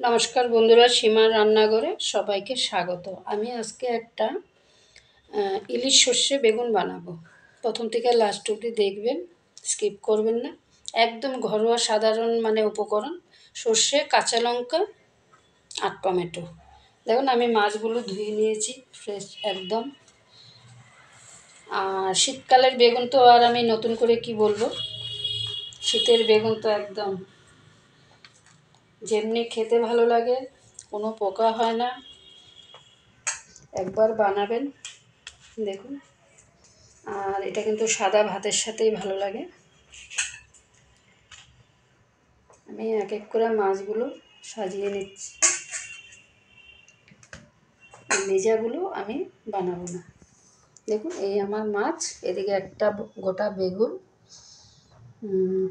নমস্কার বন্ধুরা, সীমার রান্নাঘরে সবাইকে স্বাগত। আমি আজকে একটা ইলিশ সর্ষে বেগুন বানাবো। প্রথম থেকে লাস্ট অবধি দেখবেন, স্কিপ করবেন না। একদম ঘরোয়া সাধারণ উপকরণ: সর্ষে, কাঁচা লঙ্কা আর টমেটো। দেখুন, আমি মাছগুলো ধুয়ে নিয়েছি ফ্রেশ একদম। আর শীতকালের বেগুন তো আর আমি নতুন করে কি বলবো, শীতের বেগুন তো একদম যেমনি খেতে ভালো লাগে, কোনো পোকা হয় না। একবার বানাবেন দেখুন। আর এটা কিন্তু সাদা ভাতের সাথেই ভালো লাগে। আমি এক এক করে মাছগুলো সাজিয়ে নিচ্ছি। লেজাগুলো আমি বানাবো না। দেখুন, এই আমার মাছ, এদিকে একটা গোটা বেগুন।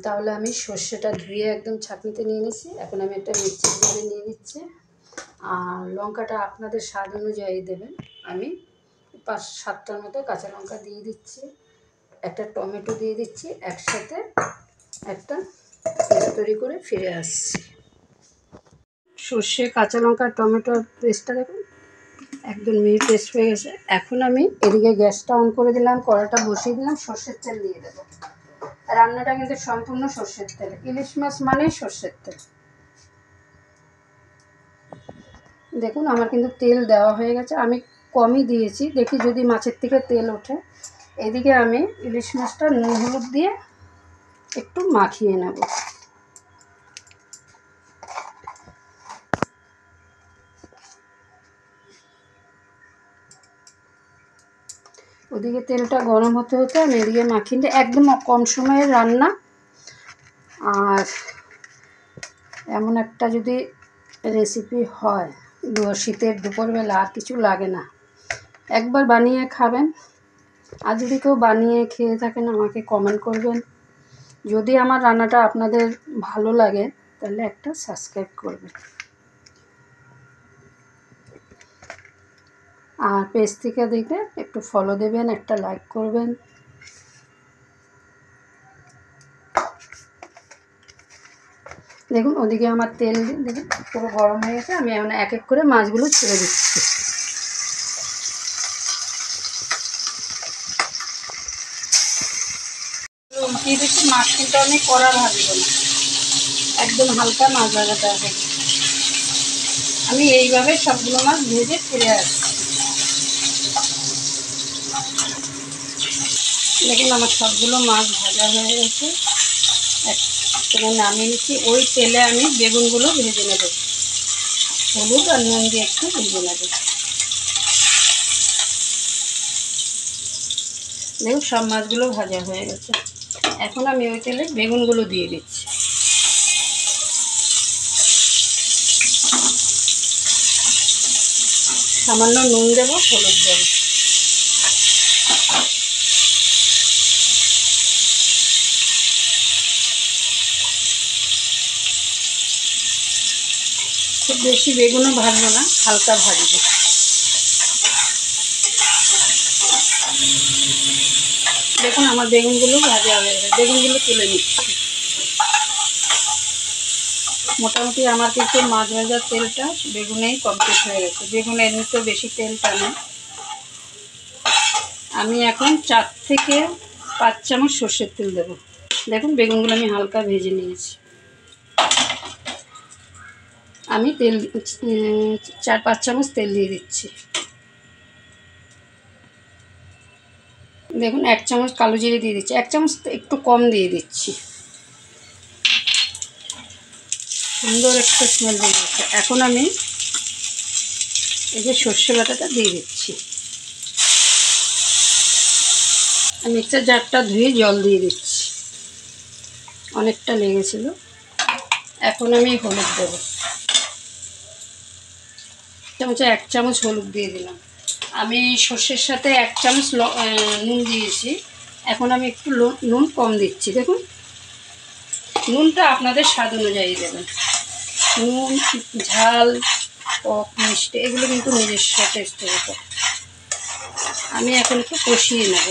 তাহলে আমি সর্ষেটা ধুয়ে একদম ছাঁকনিতে নিয়ে নিচ্ছি। এখন আমি একটা মিক্সির জারে নিয়ে নিচ্ছি। আর লঙ্কাটা আপনাদের স্বাদ অনুযায়ী দেবেন। আমি 5-7টার মতো কাঁচা লঙ্কা দিয়ে দিচ্ছি, একটা টমেটো দিয়ে দিচ্ছি। একসাথে একটা পেস্ট তৈরি করে ফিরে আসছি। সর্ষে, কাঁচা লঙ্কা, টমেটোর পেস্টটা দেখুন একদম মিহি পেস্ট হয়ে গেছে। এখন আমি এদিকে গ্যাসটা অন করে দিলাম, কড়াটা বসিয়ে দিলাম, সর্ষের তেল দিয়ে দেবো। রান্নাটা কিন্তু সম্পূর্ণ সর্ষের তেল। ইলিশ মাছ মানেই সর্ষের তেল। দেখুন, আমার কিন্তু তেল দেওয়া হয়ে গেছে। আমি কমই দিয়েছি, দেখি যদি মাছের থেকে তেল ওঠে। এদিকে আমি ইলিশ মাছটা নুন হলুদ দিয়ে একটু মাখিয়ে নেব। ওদিকে তেলটা গরম হতে হতে আমি এদিকে মাখিয়ে নিই। একদম কম সময়ের রান্না। আর এমন একটা যদি রেসিপি হয়, শীতের দুপুরবেলা আর কিছু লাগে না, একবার বানিয়ে খাবেন। আর যদি কেউ বানিয়ে খেয়ে থাকেন আমাকে কমেন্ট করবেন। যদি আমার রান্নাটা আপনাদের ভালো লাগে তাহলে একটা সাবস্ক্রাইব করবেন। আর পেজ থেকে দেখে একটু ফলো দেবেন, একটা লাইক করবেন। দেখুন, ওদিকে আমার তেল দেখুন পুরো গরম হয়ে গেছে। আমি এখন এক এক করে মাছগুলো ছেড়ে দিচ্ছি। উল্টিয়ে দিচ্ছি। মাছ কিন্তু আমি কড়া ভাজবো না, একদম হালকা মাছ ভাজাতে হবে। আমি এইভাবে সবগুলো মাছ ভেজে ফিরে আসছি। দেখুন, আমার সবগুলো মাছ ভাজা হয়ে গেছে। একটু নামিয়ে নিচ্ছি। ওই তেলে আমি বেগুনগুলো ভেজে নেব, হলুদ আর নুন দিয়ে একটু ভেজে নেব। দেখুন, সব মাছগুলো ভাজা হয়ে গেছে। এখন আমি ওই তেলে বেগুনগুলো দিয়ে দিচ্ছি। সামান্য নুন দেবো, হলুদ দেবো। খুব বেশি বেগুনও ভাজবো না, হালকা ভাজবো। দেখুন, আমার বেগুনগুলো ভাজা হয়ে গেছে। বেগুনগুলো তুলে নিচ্ছি। মোটামুটি আমার কিন্তু মাছ ভাজার তেলটা বেগুনেই কমপ্লিট হয়ে গেছে। বেগুন এমনিতে বেশি তেল টানে। আমি এখন 4 থেকে 5 চামচ সর্ষের তেল দেবো। দেখুন, বেগুনগুলো আমি হালকা ভেজে নিয়েছি। আমি তেল 4-5 চামচ তেল দিয়ে দিচ্ছি। দেখুন, 1 চামচ কালো জিরে দিয়ে দিচ্ছি। 1 চামচ একটু কম দিয়ে দিচ্ছি। সুন্দর একটা স্মেল বেরিয়েছে। এখন আমি এই যে সর্ষে বাটাটা দিয়ে দিচ্ছি। মিক্সার জারটা ধুয়ে জল দিয়ে দিচ্ছি, অনেকটা লেগেছিল। এখন আমি হলুদ দেবো। চামচে 1 চামচ হলুদ দিয়ে দিলাম। আমি সর্ষের সাথে 1 চামচ নুন দিয়েছি। এখন আমি একটু নুন কম দিচ্ছি। দেখুন, নুনটা আপনাদের স্বাদ অনুযায়ী দেবেন। নুন, ঝাল, টক, মিষ্টি এগুলো কিন্তু নিজস্ব টেস্টের উপর। আমি এখন একটু কষিয়ে নেব।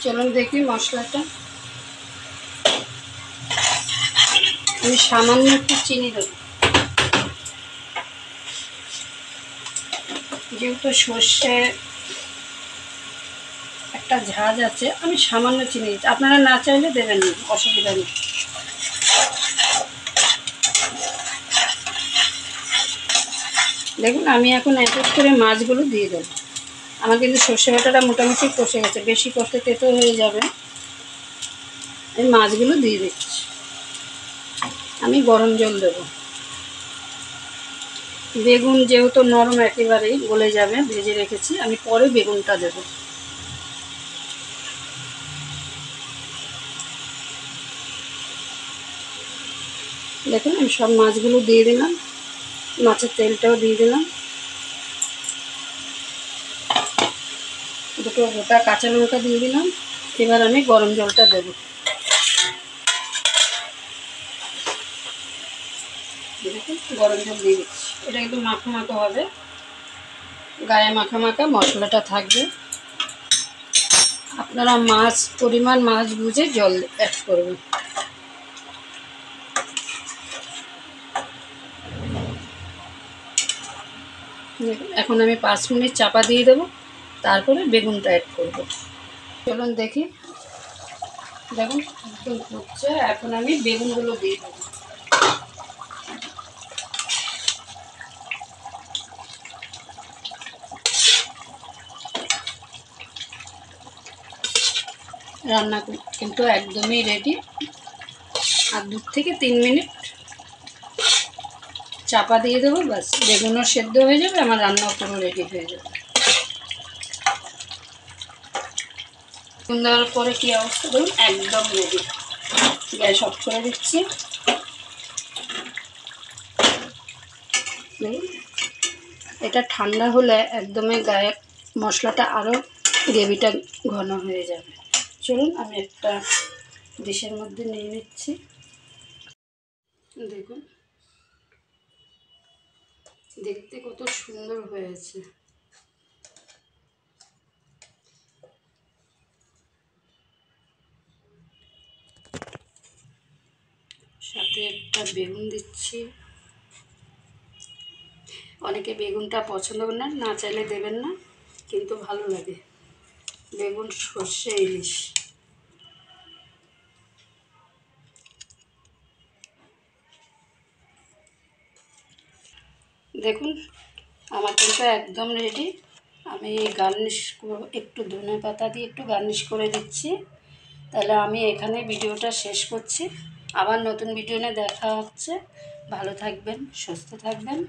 চলুন দেখি মশলাটা। আমি সামান্য একটু চিনি দেবো, যেহেতু সর্ষে একটা ঝাঁজ আছে আমি সামান্য চিনি দিচ্ছি, আপনারা না চাইলে দেবেন না, অসুবিধা নেই। দেখুন আমি এখন এক এক করে মাছগুলো দিয়ে দেবো। আমার কিন্তু সর্ষে বাটাটা মোটামুটি কষে গেছে, বেশি কষতে তেতো হয়ে যাবে। আমি মাছগুলো দিয়ে দিচ্ছি, আমি গরম জল দেবো। বেগুন যেহেতু নরম একেবারেই গলে যাবে, ভেজে রেখেছি, আমি পরে বেগুনটা দেবো। দেখুন আমি সব মাছগুলো দিয়ে দিলাম, মাছের তেলটাও দিয়ে দিলাম, দুটো গোটা কাঁচা লঙ্কা দিয়ে দিলাম। এবার আমি গরম জলটা দেবো। দেখুন গরম জল দিয়ে দিচ্ছি, এটা কিন্তু মাখো মাখো হবে, গায়ে মাখা মাখা মশলাটা থাকবে। আপনারা মাছ পরিমাণ মাছ বুঝে জল অ্যাড করবেন। এখন আমি 5 মিনিট চাপা দিয়ে দেবো, তারপরে বেগুনটা অ্যাড করবো। চলুন দেখি, দেখুন একদম ফুটছে, এখন আমি বেগুনগুলো দিয়ে দেবো। রান্না কিন্তু একদমই রেডি, আর 2 থেকে 3 মিনিট চাপা দিয়ে দেবো, ব্যাস বেগুনও সেদ্ধ হয়ে যাবে, আমার রান্নাও পুরো রেডি হয়ে যাবে। বেগুন দেওয়ার পরে কী অবস্থা দেখুন, একদম রেডি। গ্যাস অফ করে দিচ্ছি। এটা ঠান্ডা হলে একদমই গায়ে মশলাটা আরও গ্রেভিটা ঘন হয়ে যাবে। চলুন আমি একটা ডিশের মধ্যে নিয়ে নিচ্ছি। দেখুন দেখতে কত সুন্দর হয়েছে। সাথে একটা বেগুন দিচ্ছি। অনেকে বেগুনটা পছন্দ করেন না, না চাইলে দেবেন না, কিন্তু ভালো লাগে। বেগুন সর্ষে ইলিশ। দেখুন আমার কিন্তু একদম রেডি। আমি গার্নিশ একটু ধনেপাতা দিয়ে একটু গার্নিশ করে দিচ্ছি। তাহলে আমি এখানে ভিডিওটা শেষ করছি। আবার নতুন ভিডিও নিয়ে দেখা হচ্ছে। ভালো থাকবেন, সুস্থ থাকবেন।